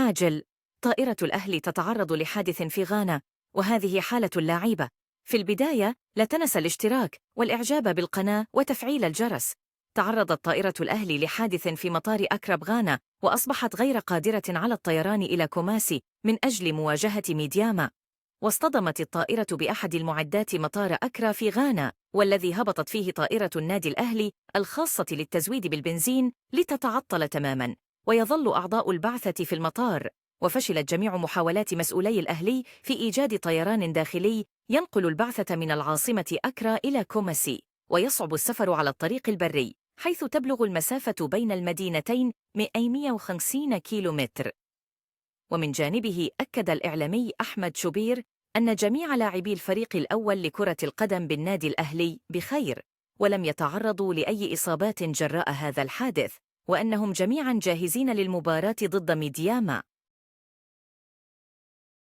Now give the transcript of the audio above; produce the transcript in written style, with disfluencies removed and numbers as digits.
عاجل. طائرة الأهلي تتعرض لحادث في غانا، وهذه حالة لاعيبة. في البداية لا تنسى الاشتراك والإعجاب بالقناة وتفعيل الجرس. تعرضت طائرة الأهلي لحادث في مطار أكرا بغانا، وأصبحت غير قادرة على الطيران إلى كوماسي من أجل مواجهة ميدياما. واصطدمت الطائرة بأحد المعدات مطار أكرا في غانا، والذي هبطت فيه طائرة النادي الأهلي الخاصة للتزويد بالبنزين لتتعطل تماماً، ويظل أعضاء البعثة في المطار. وفشلت جميع محاولات مسؤولي الأهلي في إيجاد طيران داخلي ينقل البعثة من العاصمة أكرا إلى كوماسي، ويصعب السفر على الطريق البري، حيث تبلغ المسافة بين المدينتين 150 كيلومتر. ومن جانبه أكد الإعلامي أحمد شوبير أن جميع لاعبي الفريق الأول لكرة القدم بالنادي الأهلي بخير، ولم يتعرضوا لأي إصابات جراء هذا الحادث، وأنهم جميعا جاهزين للمباراة ضد ميدياما.